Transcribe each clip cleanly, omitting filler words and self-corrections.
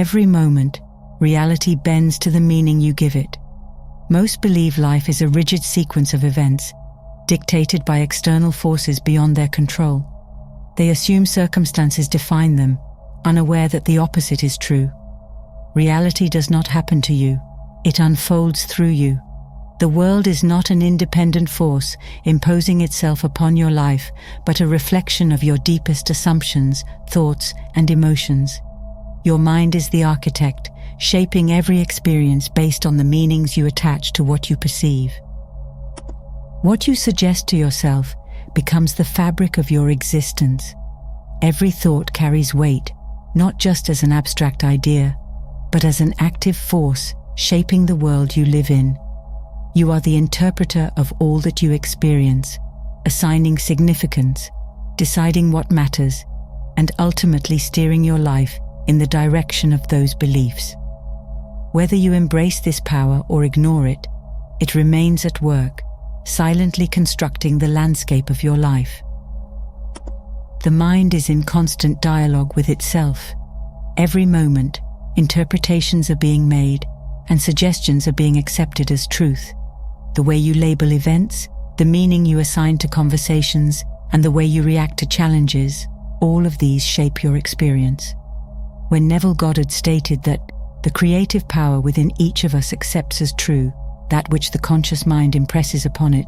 Every moment, reality bends to the meaning you give it. Most believe life is a rigid sequence of events, dictated by external forces beyond their control. They assume circumstances define them, unaware that the opposite is true. Reality does not happen to you, it unfolds through you. The world is not an independent force imposing itself upon your life, but a reflection of your deepest assumptions, thoughts, and emotions. Your mind is the architect, shaping every experience based on the meanings you attach to what you perceive. What you suggest to yourself becomes the fabric of your existence. Every thought carries weight, not just as an abstract idea, but as an active force shaping the world you live in. You are the interpreter of all that you experience, assigning significance, deciding what matters, and ultimately steering your life in the direction of those beliefs. Whether you embrace this power or ignore it, it remains at work, silently constructing the landscape of your life. The mind is in constant dialogue with itself. Every moment, interpretations are being made, and suggestions are being accepted as truth. The way you label events, the meaning you assign to conversations, and the way you react to challenges, all of these shape your experience. When Neville Goddard stated that the creative power within each of us accepts as true that which the conscious mind impresses upon it,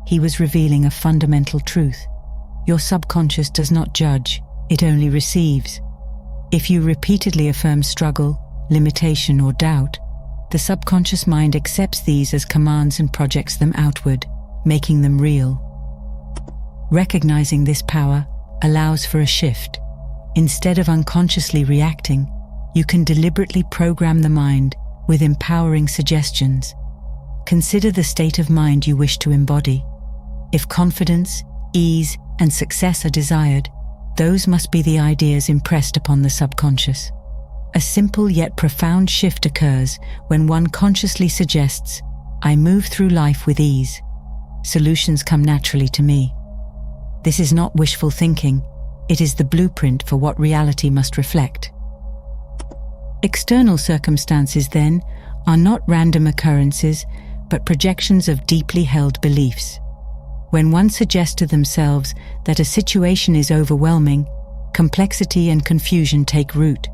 he was revealing a fundamental truth. Your subconscious does not judge, it only receives. If you repeatedly affirm struggle, limitation, or doubt, the subconscious mind accepts these as commands and projects them outward, making them real. Recognizing this power allows for a shift. Instead of unconsciously reacting, you can deliberately program the mind with empowering suggestions. Consider the state of mind you wish to embody. If confidence, ease, and success are desired, those must be the ideas impressed upon the subconscious. A simple yet profound shift occurs when one consciously suggests, "I move through life with ease. Solutions come naturally to me." This is not wishful thinking, it is the blueprint for what reality must reflect. External circumstances, then, are not random occurrences, but projections of deeply held beliefs. When one suggests to themselves that a situation is overwhelming, complexity and confusion take root.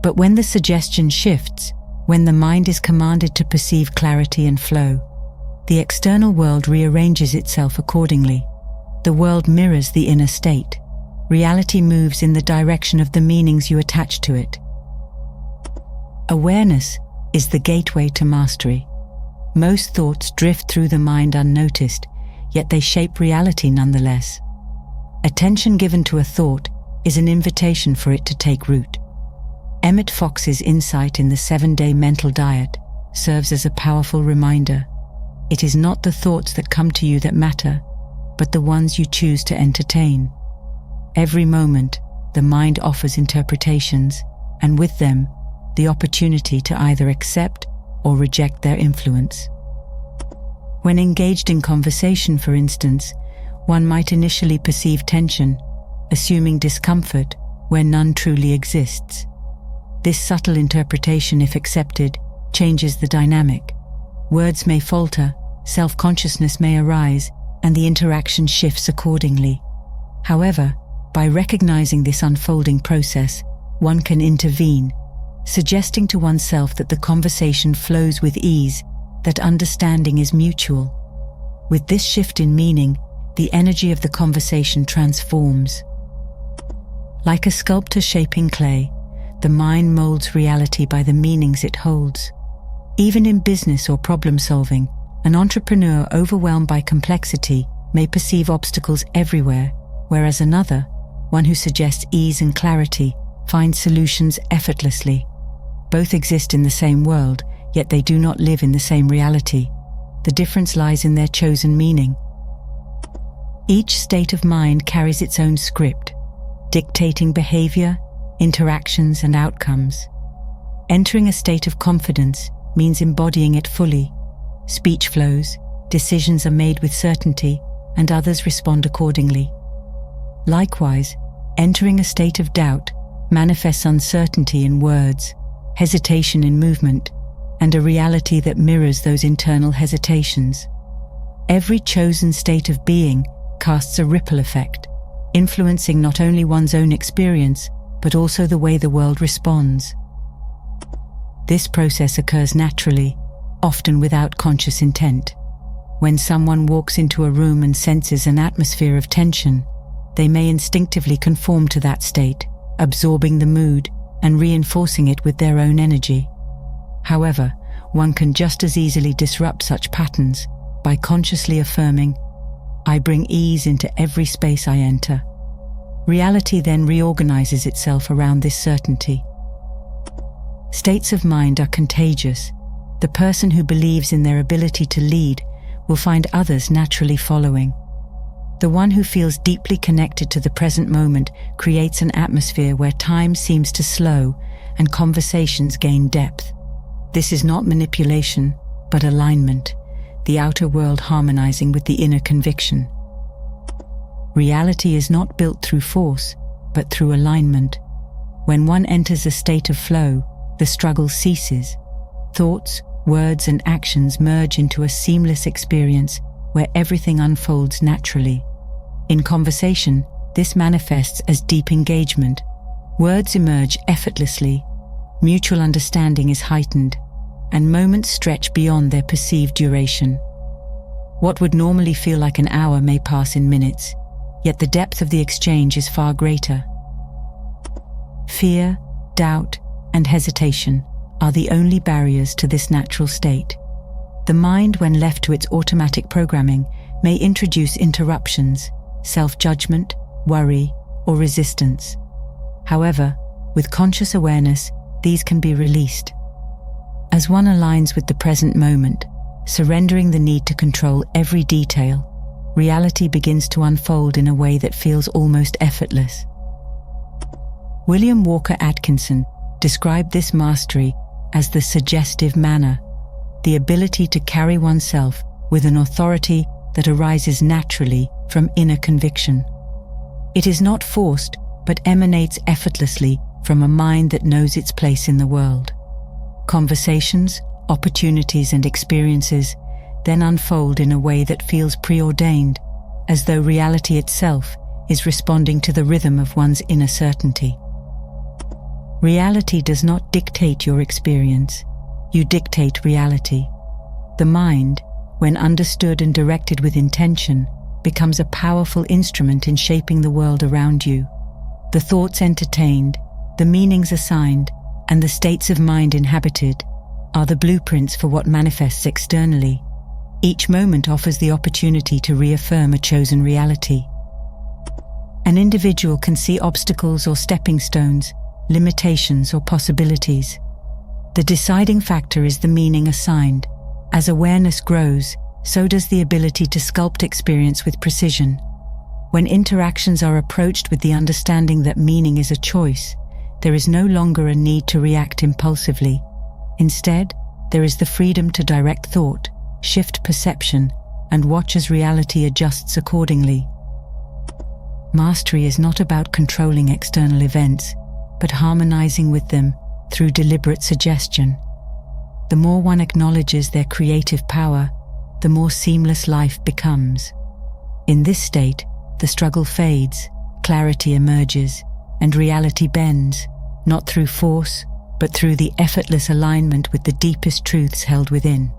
But when the suggestion shifts, when the mind is commanded to perceive clarity and flow, the external world rearranges itself accordingly. The world mirrors the inner state. Reality moves in the direction of the meanings you attach to it. Awareness is the gateway to mastery. Most thoughts drift through the mind unnoticed, yet they shape reality nonetheless. Attention given to a thought is an invitation for it to take root. Emmett Fox's insight in the 7-Day Mental Diet serves as a powerful reminder. It is not the thoughts that come to you that matter, but the ones you choose to entertain. Every moment, the mind offers interpretations, and with them, the opportunity to either accept or reject their influence. When engaged in conversation, for instance, one might initially perceive tension, assuming discomfort where none truly exists. This subtle interpretation, if accepted, changes the dynamic. Words may falter, self-consciousness may arise, and the interaction shifts accordingly. However, by recognizing this unfolding process, one can intervene, suggesting to oneself that the conversation flows with ease, that understanding is mutual. With this shift in meaning, the energy of the conversation transforms. Like a sculptor shaping clay, the mind molds reality by the meanings it holds. Even in business or problem solving, an entrepreneur overwhelmed by complexity may perceive obstacles everywhere, whereas another, one who suggests ease and clarity, finds solutions effortlessly. Both exist in the same world, yet they do not live in the same reality. The difference lies in their chosen meaning. Each state of mind carries its own script, dictating behavior, interactions, and outcomes. Entering a state of confidence means embodying it fully. Speech flows, decisions are made with certainty, and others respond accordingly. Likewise, entering a state of doubt manifests uncertainty in words, hesitation in movement, and a reality that mirrors those internal hesitations. Every chosen state of being casts a ripple effect, influencing not only one's own experience, but also the way the world responds. This process occurs naturally, often without conscious intent. When someone walks into a room and senses an atmosphere of tension, they may instinctively conform to that state, absorbing the mood and reinforcing it with their own energy. However, one can just as easily disrupt such patterns by consciously affirming, "I bring ease into every space I enter." Reality then reorganizes itself around this certainty. States of mind are contagious. The person who believes in their ability to lead will find others naturally following. The one who feels deeply connected to the present moment creates an atmosphere where time seems to slow and conversations gain depth. This is not manipulation, but alignment, the outer world harmonizing with the inner conviction. Reality is not built through force, but through alignment. When one enters a state of flow, the struggle ceases. Thoughts, words, and actions merge into a seamless experience where everything unfolds naturally. In conversation, this manifests as deep engagement. Words emerge effortlessly, mutual understanding is heightened, and moments stretch beyond their perceived duration. What would normally feel like an hour may pass in minutes, yet the depth of the exchange is far greater. Fear, doubt, and hesitation are the only barriers to this natural state. The mind, when left to its automatic programming, may introduce interruptions, self-judgment, worry, or resistance. However, with conscious awareness, these can be released. As one aligns with the present moment, surrendering the need to control every detail, reality begins to unfold in a way that feels almost effortless. William Walker Atkinson described this mastery as the suggestive manner, the ability to carry oneself with an authority that arises naturally from inner conviction. It is not forced, but emanates effortlessly from a mind that knows its place in the world. Conversations, opportunities, and experiences then unfold in a way that feels preordained, as though reality itself is responding to the rhythm of one's inner certainty. Reality does not dictate your experience. You dictate reality. The mind, when understood and directed with intention, becomes a powerful instrument in shaping the world around you. The thoughts entertained, the meanings assigned, and the states of mind inhabited are the blueprints for what manifests externally. Each moment offers the opportunity to reaffirm a chosen reality. An individual can see obstacles or stepping stones, limitations or possibilities. The deciding factor is the meaning assigned. As awareness grows, so does the ability to sculpt experience with precision. When interactions are approached with the understanding that meaning is a choice, there is no longer a need to react impulsively. Instead, there is the freedom to direct thought, shift perception, and watch as reality adjusts accordingly. Mastery is not about controlling external events, but harmonizing with them through deliberate suggestion. The more one acknowledges their creative power, the more seamless life becomes. In this state, the struggle fades, clarity emerges, and reality bends, not through force, but through the effortless alignment with the deepest truths held within.